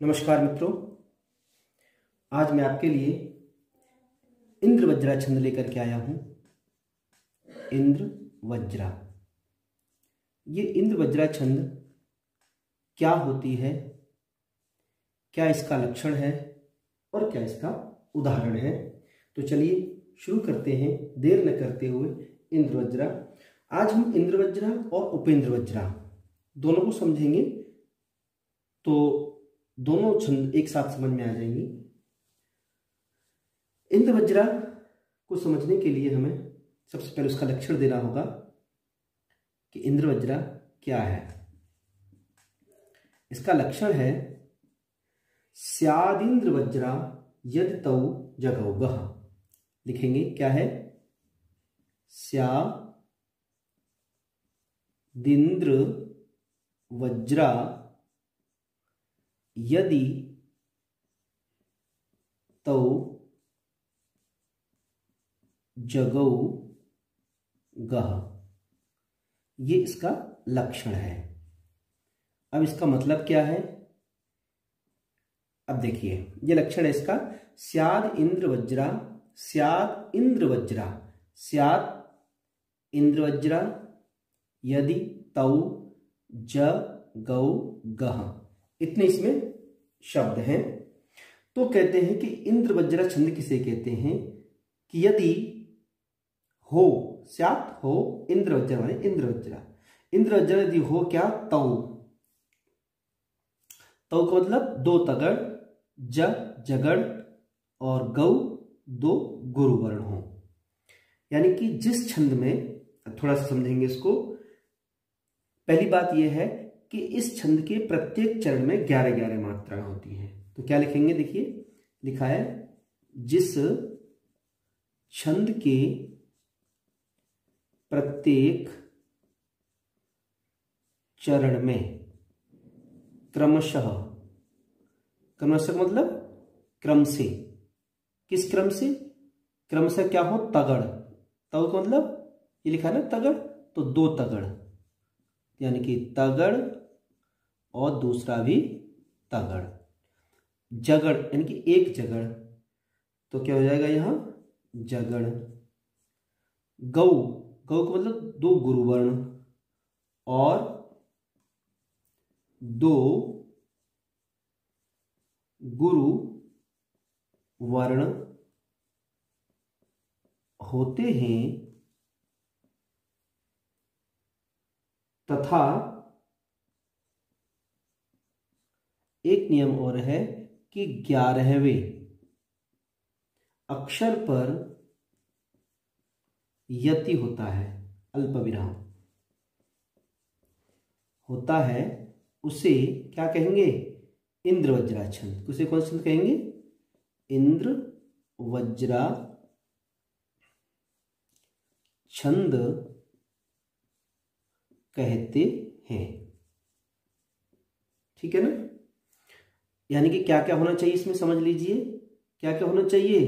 नमस्कार मित्रों, आज मैं आपके लिए इंद्र वज्रा छंद लेकर के आया हूं। इंद्र वज्रा, ये इंद्र वज्रा छंद क्या होती है, क्या इसका लक्षण है और क्या इसका उदाहरण है। तो चलिए शुरू करते हैं देर न करते हुए। इंद्र वज्रा, आज हम इंद्र वज्रा और उपेंद्र वज्रा दोनों को समझेंगे, तो दोनों छंद एक साथ समझ में आ जाएंगी। इंद्र वज्रा को समझने के लिए हमें सबसे पहले उसका लक्षण देना होगा कि इंद्र वज्रा क्या है। इसका लक्षण है स्यादिंद्र वज्रा यद तौ जगौगः। लिखेंगे क्या है? स्यादिंद्र वज्रा यदि तौ जगौगः, ये इसका लक्षण है। अब इसका मतलब क्या है? अब देखिए, ये लक्षण है इसका। स्याद इंद्र वज्रा, स्याद इंद्र वज्रा, स्याद इंद्र वज्रा यदि तौ जगौगः, इतने इसमें शब्द हैं। तो कहते हैं कि इंद्र वज्रा छंद किसे कहते हैं कि यदि हो, स्यात् हो इंद्र वज्रा, माने इंद्र वज्रा, इंद्र वज्रा यदि हो क्या? तौ, तौ का मतलब दो तगड़, ज जगड़ और गौ दो गुरु वर्ण हो। यानी कि जिस छंद में, थोड़ा सा समझेंगे इसको। पहली बात यह है कि इस छंद के प्रत्येक चरण में 11-11 मात्राएं होती हैं। तो क्या लिखेंगे? देखिए, लिखा है जिस छंद के प्रत्येक चरण में क्रमशः, क्रमशः मतलब क्रम से, किस क्रम से? क्रमशः क्या हो? तगड़, तव का मतलब ये लिखा है ना तगड़, तो दो तगड़, यानी कि तगड़ और दूसरा भी तगड़। जगड़ यानी कि एक जगड़, तो क्या हो जाएगा यहां? जगड़। गौ, गौ का मतलब दो गुरुवर्ण और दो गुरु वर्ण होते हैं तथा एक नियम और है कि 11वें अक्षर पर यति होता है, अल्प विराम होता है, उसे क्या कहेंगे? इंद्र वज्रा छंद। उसे कौन सा छंद कहेंगे? इंद्र वज्रा छंद कहते हैं। ठीक है ना? यानी कि क्या क्या होना चाहिए इसमें, समझ लीजिए। क्या क्या होना चाहिए?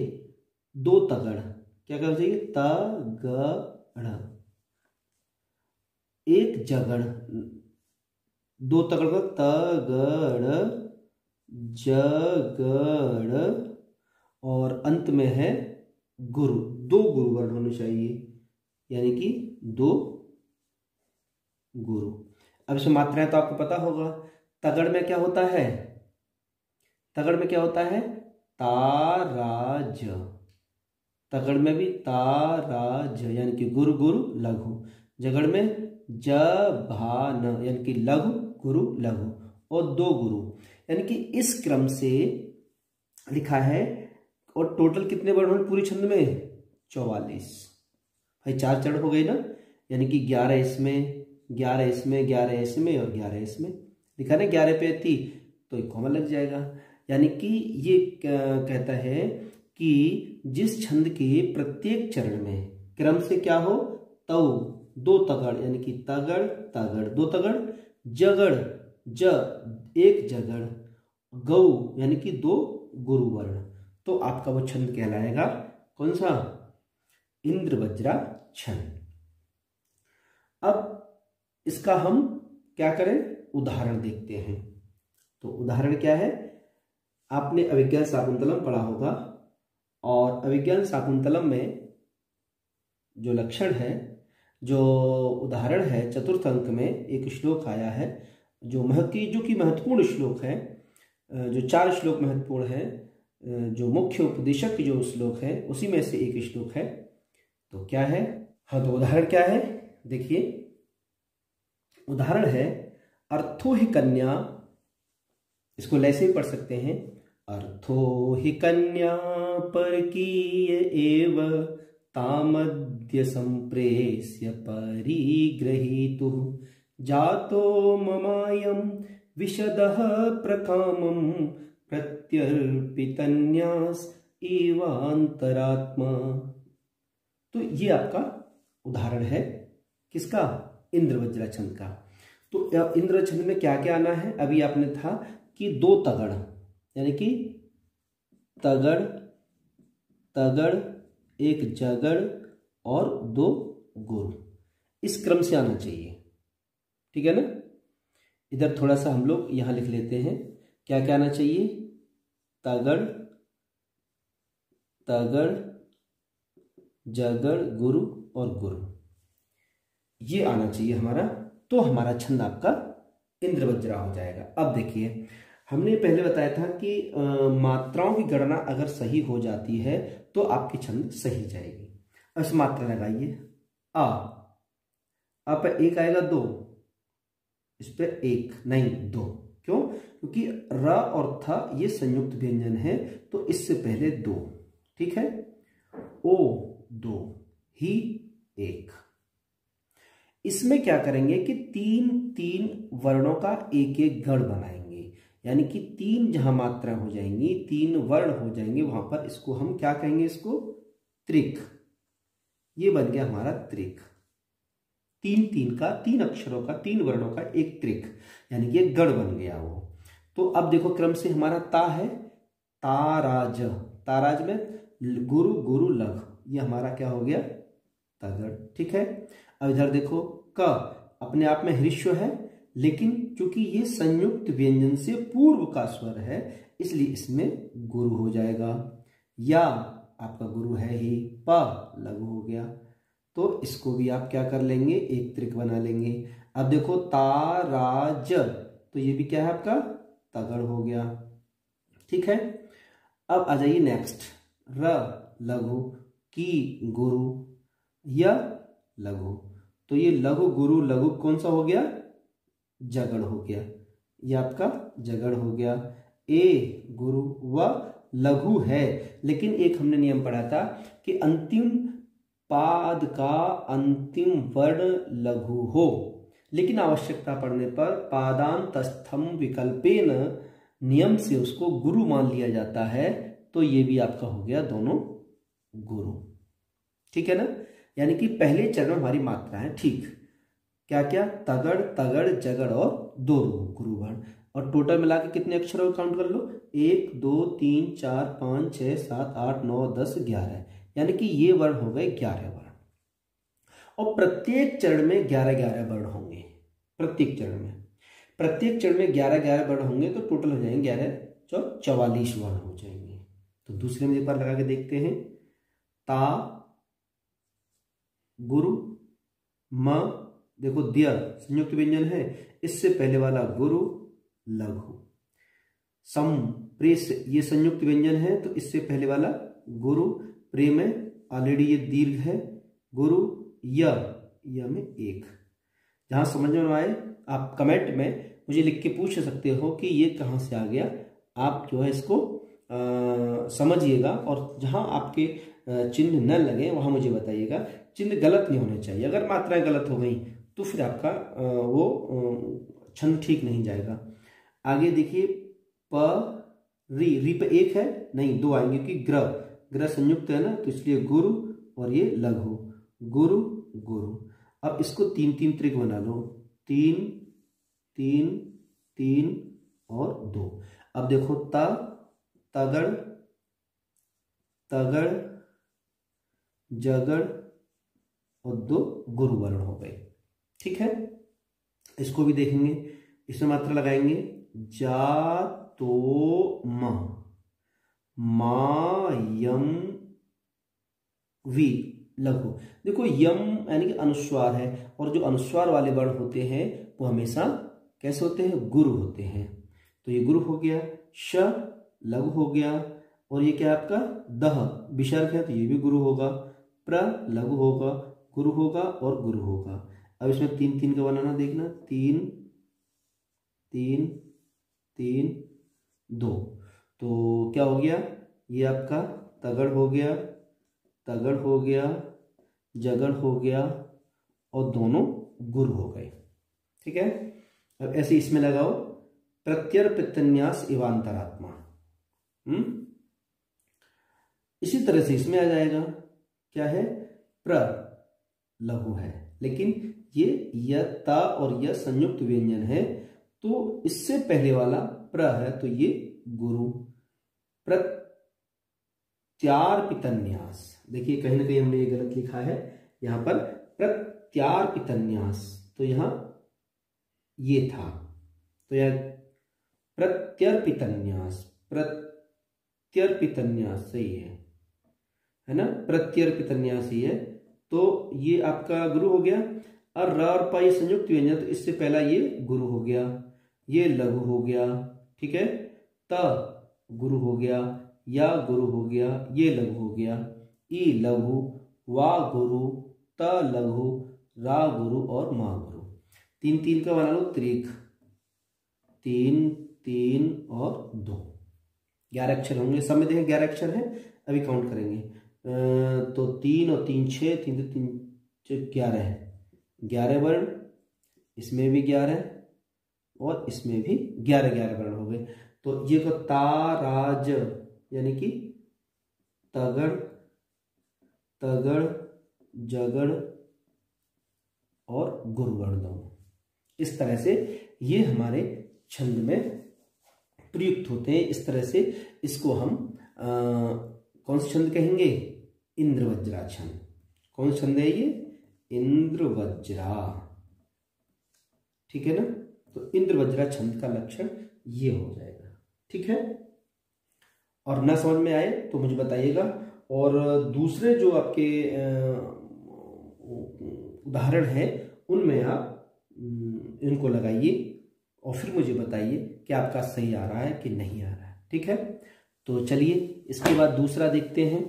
दो तगड़, क्या क्या होना चाहिए? तगड़, एक जगड़, दो तगड़ का तगड़, जगड़, और अंत में है गुरु, दो गुरु वर्ण होने चाहिए, यानी कि दो गुरु। अब इसमें मात्राएं तो आपको पता होगा। तगड़ में क्या होता है? तगड़ में क्या होता है? ताराज, तगड़ में भी ताराज, यानी कि गुरु गुरु लघु। जगड़ में जभान, यानी कि लघु गुरु लघु, और दो गुरु, यानी कि इस क्रम से लिखा है। और टोटल कितने वर्ण हैं पूरी छंद में? 44। भाई 4 चरण हो गए ना, यानी कि 11 इसमें, 11 इसमें, 11 इसमें और 11 इसमें। लिखा ना 11 पे थी तो एक कॉमा लग जाएगा। यानी कि ये कहता है कि जिस छंद के प्रत्येक चरण में क्रम से क्या हो? तौ, दो तगड़, यानी कि तगड़ तगड़, दो तगड़, जगड़, ज एक जगड़, गौ यानी कि दो गुरु वर्ण, तो आपका वो छंद कहलाएगा कौन सा? इंद्र वज्रा छंद। अब इसका हम क्या करें? उदाहरण देखते हैं। तो उदाहरण क्या है? आपने अभिज्ञान शाकुंतलम पढ़ा होगा, और अभिज्ञान शाकुंतलम में जो लक्षण है, जो उदाहरण है, चतुर्थ अंक में एक श्लोक आया है जो कि महत्वपूर्ण श्लोक है, जो 4 श्लोक महत्वपूर्ण है, जो मुख्य उपदेशक जो श्लोक है उसी में से एक श्लोक है। तो क्या है? हाँ, तो उदाहरण क्या है देखिए, उदाहरण है अर्थो ही कन्या, इसको ऐसे ही पढ़ सकते हैं, अर्थो ही कन्या परकीय एव तामद्य संप्रेष्य परिग्रहीतुः जातो ममायं विशदः प्रकामं प्रत्यर्पितन्यास एवांतरात्मा। तो ये आपका उदाहरण है किसका? इंद्रवज्रा छंद का। तो इंद्र छंद में क्या क्या आना है? अभी आपने था कि 2 तगड़, यानी कि तगड़, तगड़, एक जगड़ और 2 गुरु, इस क्रम से आना चाहिए, ठीक है ना। इधर थोड़ा सा हम लोग यहां लिख लेते हैं, क्या क्या आना चाहिए? तगड़, तगड़, जगड़, गुरु और गुरु, ये आना चाहिए हमारा। तो हमारा छंद आपका इंद्रवज्रा हो जाएगा। अब देखिए, हमने पहले बताया था कि मात्राओं की गणना अगर सही हो जाती है तो आपकी छंद सही जाएगी। अब इस मात्रा लगाइए, आ पर 1 आएगा 2, इस पर 1 नहीं 2, क्यों? क्योंकि र और थ ये संयुक्त व्यंजन है, तो इससे पहले 2, ठीक है। ओ 2, ही 1। इसमें क्या करेंगे कि 3 वर्णों का एक गण बनाएंगे, यानी कि 3 जहां मात्रा हो जाएंगी, 3 वर्ण हो जाएंगे, वहां पर इसको हम क्या कहेंगे? इसको त्रिक। ये बन गया हमारा त्रिक। 3 अक्षरों का, 3 वर्णों का एक त्रिक, यानी कि एक गण बन गया वो। तो अब देखो क्रम से हमारा ता है, ताराज, ताराज में गुरु, गुरु, लघ, ये हमारा क्या हो गया? तगड़, ठीक है। अब इधर देखो, क अपने आप में हृस्व है, लेकिन चूंकि ये संयुक्त व्यंजन से पूर्व का स्वर है, इसलिए इसमें गुरु हो जाएगा। या आपका गुरु है ही, प लघु हो गया, तो इसको भी आप क्या कर लेंगे? एक त्रिक बना लेंगे। अब देखो ताराज, तो ये भी क्या है आपका? तगड़ हो गया, ठीक है। अब आ जाइए नेक्स्ट, र लघु, की गुरु, य लघु, तो ये लघु, गुरु, लघु कौन सा हो गया? जगड़ हो गया, ये आपका जगड़ हो गया। ए गुरु व लघु है, लेकिन एक हमने नियम पढ़ा था कि अंतिम पाद का अंतिम वर्ण लघु हो, लेकिन आवश्यकता पड़ने पर पादांतस्थम विकल्पेन नियम से उसको गुरु मान लिया जाता है। तो ये भी आपका हो गया दोनों गुरु, ठीक है ना। यानी कि पहले चरण में हमारी मात्रा है, ठीक, क्या क्या? तगड़, तगड़, जगड़ और 2 गुरु वर्ण, और टोटल मिला के कितने अक्षरों को काउंट कर लो? 1 2 3 4 5 6 7 8 9 10 11, यानी कि ये वर्ण हो गए 11 वर्ण। और प्रत्येक चरण में 11 वर्ण होंगे, प्रत्येक चरण में 11 वर्ण होंगे, तो टोटल हो जाएंगे 11 44 वर्ण हो जाएंगे। तो दूसरे में एक बार लगा के देखते हैं, ता गुरु, म देखो द्य संयुक्त व्यंजन है, इससे पहले वाला गुरु, लघु, सम प्रेस ये संयुक्त व्यंजन है, तो इससे पहले वाला गुरु, प्रेम में ऑलरेडी ये दीर्घ है, गुरु, य में 1। जहां समझ में आए आप कमेंट में मुझे लिख के पूछ सकते हो कि ये कहां से आ गया। आप जो है इसको समझिएगा, और जहां आपके चिन्ह न लगे वहां मुझे बताइएगा। चिन्ह गलत नहीं होने चाहिए, अगर मात्राएं गलत हो गई तो फिर आपका वो छंद ठीक नहीं जाएगा। आगे देखिए, प री पे 1 है नहीं, 2 आएंगे, कि ग्रह संयुक्त है ना, तो इसलिए गुरु और ये लघु, गुरु गुरु। अब इसको 3 त्रिक बना लो, 3 3 3 और 2। अब देखो, तगड़, तगड़, जगड़ और 2 गुरु वर्ण हो गए, ठीक है। इसको भी देखेंगे, इसमें मात्रा लगाएंगे, जा तो म, मा यम वी लघु। देखो यम यानी कि अनुस्वार है, और जो अनुस्वार वाले वर्ण होते हैं वो हमेशा कैसे होते हैं, गुरु होते हैं। तो ये गुरु हो गया, श लघु हो गया, और ये क्या है आपका दह विसर्ग है, तो ये भी गुरु होगा, प्र लघु होगा, गुरु होगा और गुरु होगा। अब इसमें तीन तीन का बनाना देखना, तीन तीन तीन दो, तो क्या हो गया, ये आपका तगड़ हो गया, तगड़ हो गया, जगड़ हो गया, और दोनों गुरु हो गए। ठीक है। अब ऐसे इसमें लगाओ, प्रत्यय प्रत्यन्यास इवांतरात्मा। इसी तरह से इसमें आ जाएगा, क्या है, प्र लघु है, लेकिन ये य ता और य संयुक्त व्यंजन है, तो इससे पहले वाला प्र है, तो ये गुरु। प्रत्यार्पितन्यास, देखिए कहीं ना कहीं हमने ये गलत लिखा है, यहां पर प्रत्यार्पितन्यास, तो यहां ये था, तो यह प्रत्यर्पितन्यास, प्रत्यर्पितन्यास सही है ना, प्रत्यर्पितन्यास ही है, तो ये आपका गुरु हो गया। और र और प ये संयुक्त व्यंजन, तो इससे पहला ये गुरु हो गया, ये लघु हो गया, ठीक है, त गुरु हो गया, या गुरु हो गया, ये लघु हो गया, ई लघु, वा गुरु, त लघु, रा गुरु और मा गुरु। तीन तीन का बना लो त्रिक, तीन तीन और दो, 11 अक्षर होंगे, सब में देखें 11 अक्षर है, अभी काउंट करेंगे, तो 3 और 3 6, 3 तो 3 11 है, 11 वर्ण, इसमें भी 11 और इसमें भी 11 11 वर्ण हो गए। तो ये को ताराज यानी कि तगड़ तगड़ जगड़ और गुरु वर्ण दोनों, इस तरह से ये हमारे छंद में प्रयुक्त होते हैं। इस तरह से इसको हम कौन सा छंद कहेंगे, इंद्रवज्रा छंद। कौन सा छंद है ये, इंद्रवज्रा, ठीक है ना। तो इंद्रवज्रा छंद का लक्षण ये हो जाएगा, ठीक है। और ना समझ में आए तो मुझे बताइएगा, और दूसरे जो आपके उदाहरण है उनमें आप इनको लगाइए और फिर मुझे बताइए कि आपका सही आ रहा है कि नहीं आ रहा है, ठीक है। तो चलिए इसके बाद दूसरा देखते हैं।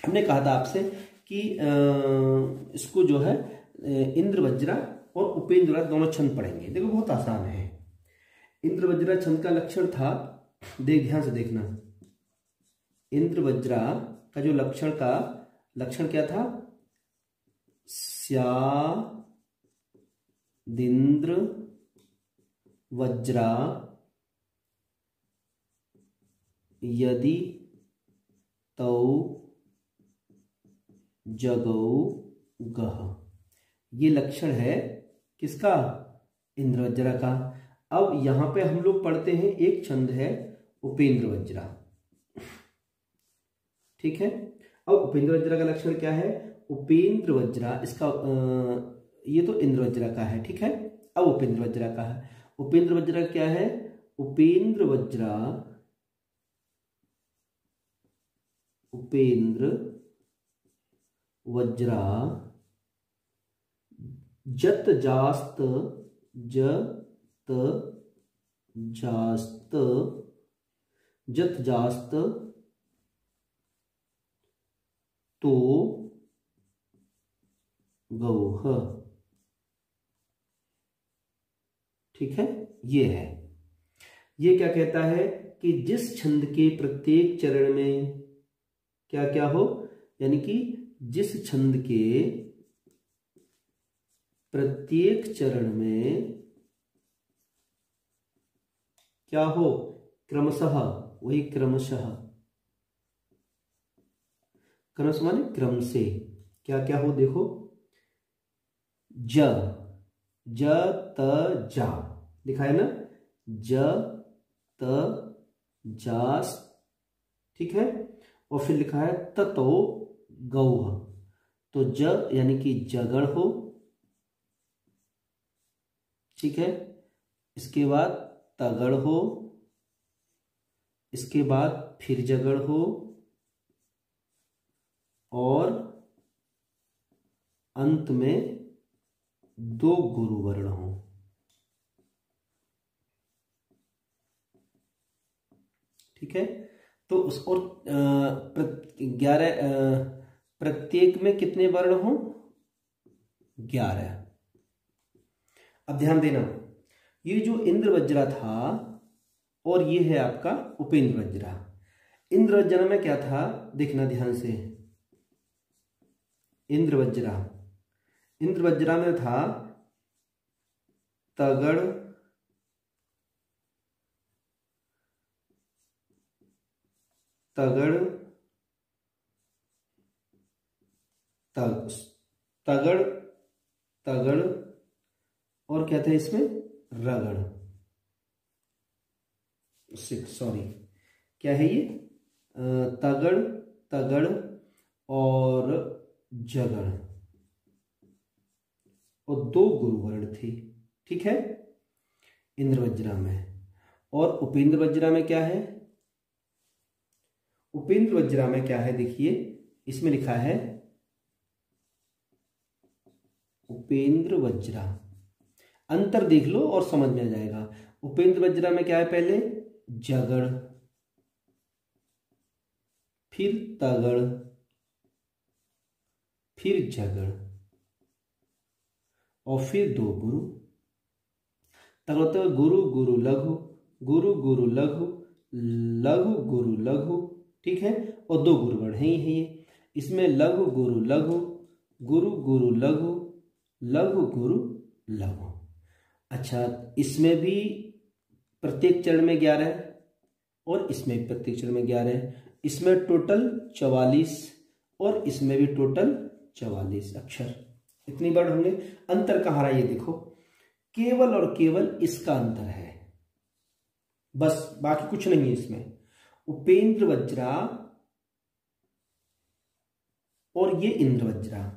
हमने कहा था आपसे कि इसको जो है इंद्रवज्रा और उपेंद्रा दोनों छंद पढ़ेंगे। देखो बहुत आसान है। इंद्रवज्रा छंद का लक्षण था, ध्यान से देखना, इंद्रवज्रा का जो लक्षण क्या था, स्यादिंद्र वज्रा यदि तौ जगौ गह। ये लक्षण है किसका, इंद्रवज्रा का। अब यहां पे हम लोग पढ़ते हैं एक छंद है उपेंद्रवज्रा, ठीक है। अब उपेंद्रवज्रा का लक्षण क्या है, उपेंद्रवज्रा इसका ये तो इंद्रवज्रा का है, ठीक है। अब उपेंद्रवज्रा का है, उपेंद्रवज्रा क्या है, उपेंद्रवज्रा वज्रा जत जास्त तो गौह, ठीक है। ये है, ये क्या कहता है कि जिस छंद के प्रत्येक चरण में क्या क्या हो, यानी कि जिस छंद के प्रत्येक चरण में क्या हो, क्रमशः, वही क्रमशः, क्रमशः माने क्रम से, क्या क्या हो, देखो ज त जा लिखा है ना, ज त जास, ठीक है। और फिर लिखा है ततो गौह, तो ज यानी कि जगड़ हो, ठीक है। इसके बाद तगड़ हो, इसके बाद फिर जगड़ हो और अंत में दो गुरु वर्ण हो। ठीक है, तो उस और 11 प्रत्येक में कितने वर्ण हो? 11। अब ध्यान देना, ये जो इंद्र वज्रा था और ये है आपका उपेंद्र वज्रा। इंद्र वज्रा में क्या था, देखना ध्यान से। इंद्र वज्रा में था तगड़, तगड़, तगड़, तगड़ और क्या था इसमें? रगड़। सॉरी, क्या है ये? तगड़, तगड़ और जगड़ और दो गुरु वर्ण थी। ठीक है, इंद्र वज्रा में। और उपेंद्र वज्रा में क्या है? उपेंद्र वज्रा में क्या है, देखिए इसमें लिखा है उपेंद्र वज्रा। अंतर देख लो और समझ में आ जाएगा। उपेंद्र वज्रा में क्या है? पहले जगड़, फिर तगड़, फिर जगड़ और फिर दो गुरु। तगड़ तो गुरु गुरु लघु, गुरु गुरु लघु, लघु गुरु लघु। ठीक है, और दो गुरु वर्ण है ये। इसमें लघु गुरु लघु, गुरु गुरु लघु, लघु गुरु लघु। अच्छा, इसमें भी प्रत्येक चरण में 11 और इसमें प्रत्येक चरण में 11। इसमें टोटल 44 और इसमें भी टोटल 44 अक्षर। इतनी बार होंगे। अंतर कहाँ रहा ये देखो, केवल और केवल इसका अंतर है, बस, बाकी कुछ नहीं है इसमें। उपेंद्र वज्रा और ये इंद्र वज्रा।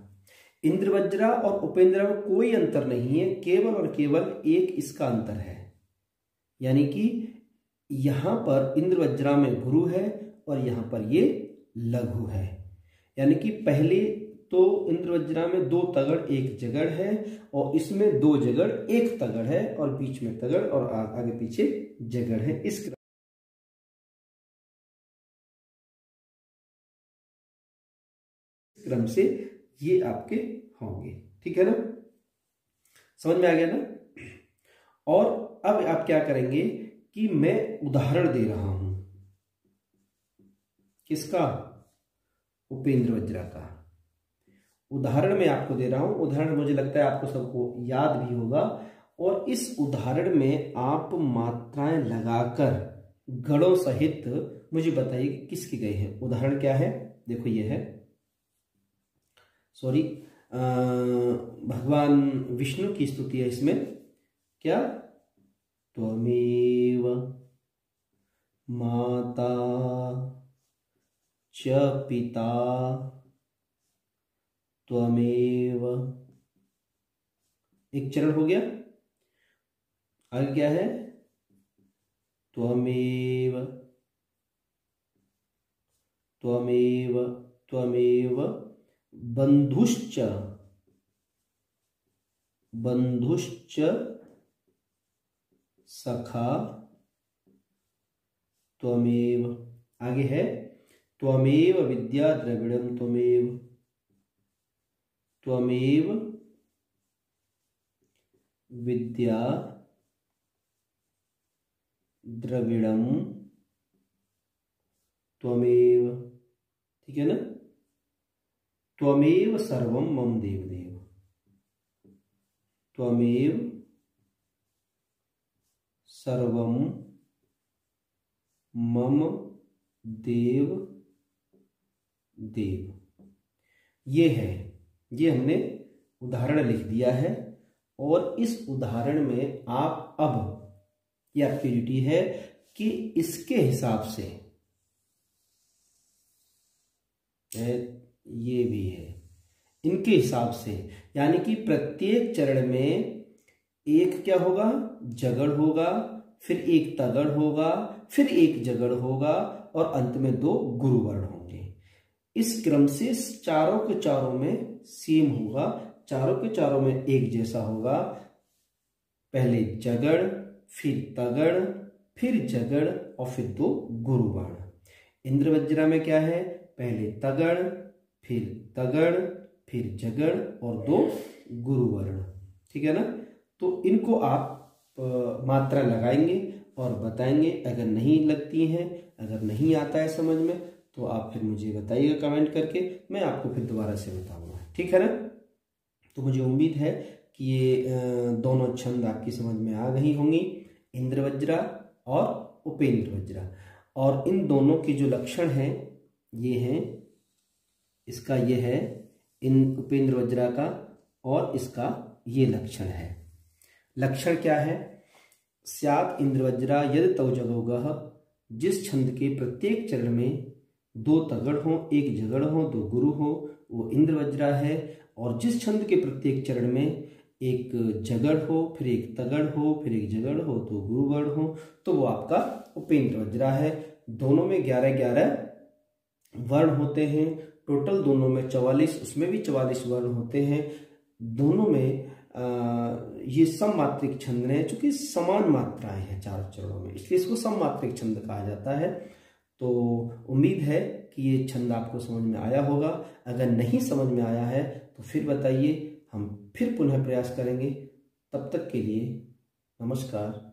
इंद्र वज्रा और उपेंद्र में कोई अंतर नहीं है, केवल और केवल एक इसका अंतर है। यानी कि यहां पर इंद्र वज्रा में गुरु है और यहां पर ये लघु है। यानी कि पहले तो इंद्र वज्रा में दो तगड़ एक जगड़ है और इसमें दो जगड़ एक तगड़ है और बीच में तगड़ और आगे पीछे जगड़ है। इस क्रम से ये आपके होंगे। ठीक है ना, समझ में आ गया ना। और अब आप क्या करेंगे कि मैं उदाहरण दे रहा हूं, किसका? उपेंद्र वज्रा का उदाहरण मैं आपको दे रहा हूं। उदाहरण मुझे लगता है आपको सबको याद भी होगा और इस उदाहरण में आप मात्राएं लगाकर गणों सहित मुझे बताइए कि किसके गए हैं। उदाहरण क्या है? देखो ये है, सॉरी, भगवान विष्णु की स्तुति है इसमें। क्या? त्वमेव माता च पिता त्वमेव। एक चरण हो गया। आगे क्या है? त्वमेव, त्वमेव, त्वमेव बंधुश्च, बंधुश्च सखा त्वमेव। आगे है त्वमेव विद्या द्रविड़म त्वमेव, त्वमेव विद्या द्रविड़म त्वमेव। ठीक है ना। त्वमेव सर्वम मम देवदेव, त्वमेव सर्वम मम देव देव। ये है, ये हमने उदाहरण लिख दिया है और इस उदाहरण में आप अब ये आपकी ड्यूटी है कि इसके हिसाब से, ये भी है, इनके हिसाब से, यानी कि प्रत्येक चरण में एक क्या होगा? जगड़ होगा, फिर एक तगड़ होगा, फिर एक जगड़ होगा और अंत में 2 गुरु वर्ण होंगे। इस क्रम से चारों के चारों में सेम होगा, चारों के चारों में एक जैसा होगा। पहले जगड़, फिर तगड़, फिर जगड़ और फिर 2 गुरु वर्ण। इंद्रवज्रा में क्या है, पहले तगड़, फिर तगड़, फिर जगड़ और 2 गुरु वर्ण। ठीक है ना। तो इनको आप मात्रा लगाएंगे और बताएंगे। अगर नहीं लगती हैं, अगर नहीं आता है समझ में, तो आप फिर मुझे बताइएगा कमेंट करके, मैं आपको फिर दोबारा से बताऊंगा। ठीक है ना। तो मुझे उम्मीद है कि ये दोनों छंद आपकी समझ में आ गई होंगी, इंद्रवज्रा और उपेंद्र वज्रा। और इन दोनों के जो लक्षण हैं ये हैं, इसका ये है इन उपेंद्र वज्रा का, और इसका ये लक्षण है। लक्षण क्या है, स्यात् इंद्रवज्रा यदि तौ जगौगः, जिस छंद के प्रत्येक चरण में 2 तगड़ हो, 1 जगड़ हो, 2 गुरु हो, वो इंद्रवज्रा है। और जिस छंद के प्रत्येक चरण में 1 जगड़ हो, फिर 1 तगड़ हो, फिर 1 जगड़ हो, 2 गुरु वर्ण हो, तो वो आपका उपेंद्र वज्रा है। दोनों में 11-11 वर्ण होते हैं, टोटल दोनों में 44, उसमें भी 44 वर्ण होते हैं। दोनों में ये सममात्रिक छंद है, चूंकि समान मात्राएं हैं चारों चरणों में, इसलिए इसको सममात्रिक छंद कहा जाता है। तो उम्मीद है कि ये छंद आपको समझ में आया होगा। अगर नहीं समझ में आया है तो फिर बताइए, हम फिर पुनः प्रयास करेंगे। तब तक के लिए नमस्कार।